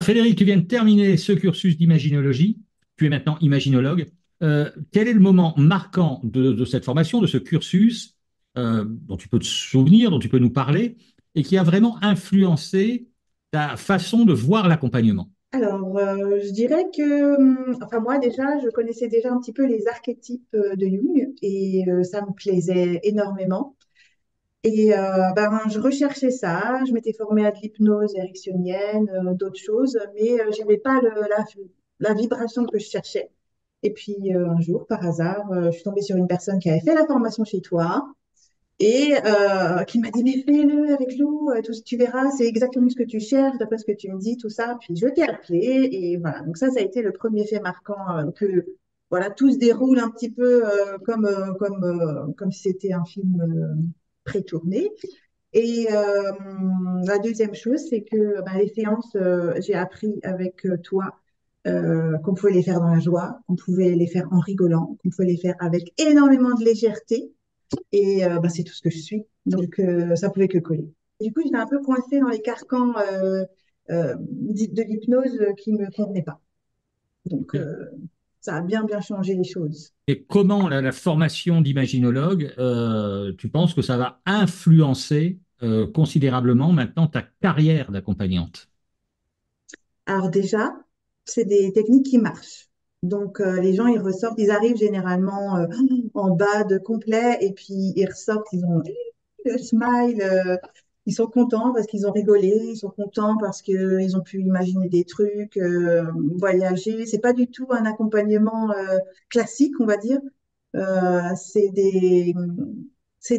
Frédéric, tu viens de terminer ce cursus d'imaginologie. Tu es maintenant imaginologue. Quel est le moment marquant de cette formation, de ce cursus, dont tu peux te souvenir, dont tu peux nous parler, et qui a vraiment influencé ta façon de voir l'accompagnement? Alors, je dirais que, enfin moi déjà, je connaissais déjà un petit peu les archétypes de Jung et ça me plaisait énormément. Et ben, je recherchais ça, je m'étais formée à de l'hypnose ericksonienne, d'autres choses, mais j'avais pas la vibration que je cherchais. Et puis un jour, par hasard, je suis tombée sur une personne qui avait fait la formation chez toi et qui m'a dit, mais fais-le avec Lou, tu verras, c'est exactement ce que tu cherches, d'après ce que tu me dis, tout ça. Puis je t'ai appelé et voilà. Donc ça a été le premier fait marquant que voilà, tout se déroule un petit peu comme si c'était un film pré-tourné. Et la deuxième chose, c'est que ben, les séances, j'ai appris avec toi qu'on pouvait les faire dans la joie, qu'on pouvait les faire en rigolant, qu'on pouvait les faire avec énormément de légèreté. Et bah, c'est tout ce que je suis. Donc, ça pouvait que coller. Du coup, j'étais un peu coincée dans les carcans de l'hypnose qui ne me convenaient pas. Donc, ça a bien, bien changé les choses. Et comment la formation d'imaginologue, tu penses que ça va influencer considérablement maintenant ta carrière d'accompagnante? Alors déjà, c'est des techniques qui marchent. Donc, les gens, ils ressortent, ils arrivent généralement en bas de complet et puis ils ressortent, ils ont le smile, ils sont contents parce qu'ils ont rigolé, ils sont contents parce qu'ils ont pu imaginer des trucs, voyager. C'est pas du tout un accompagnement classique, on va dire. C'est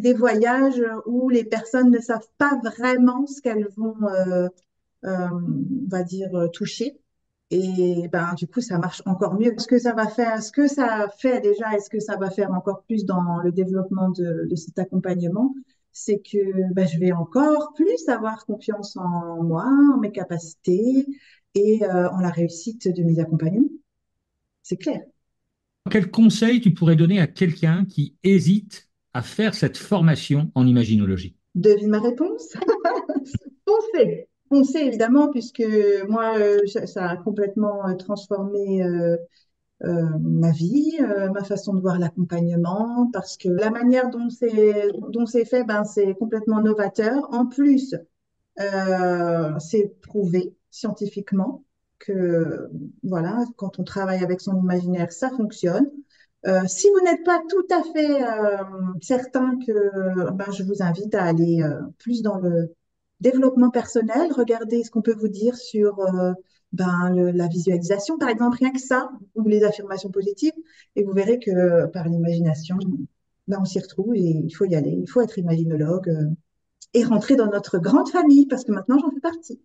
des voyages où les personnes ne savent pas vraiment ce qu'elles vont, on va dire, toucher. Et ben, du coup, ça marche encore mieux. Ce que ça va faire, ce que ça fait déjà, et ce que ça va faire encore plus dans le développement de cet accompagnement, c'est que ben, je vais encore plus avoir confiance en moi, en mes capacités et en la réussite de mes accompagnements. C'est clair. Quel conseil tu pourrais donner à quelqu'un qui hésite à faire cette formation en imaginologie? Devine ma réponse? Foncez. Foncez, évidemment, puisque moi, ça a complètement transformé ma vie, ma façon de voir l'accompagnement, parce que la manière dont c'est fait, ben, c'est complètement novateur. En plus, c'est prouvé scientifiquement que voilà, quand on travaille avec son imaginaire, ça fonctionne. Si vous n'êtes pas tout à fait certain que, ben, je vous invite à aller plus dans le développement personnel. Regardez ce qu'on peut vous dire sur ben, la visualisation, par exemple, rien que ça, ou les affirmations positives, et vous verrez que par l'imagination, ben, on s'y retrouve et il faut y aller. Il faut être imaginologue et rentrer dans notre grande famille, parce que maintenant j'en fais partie.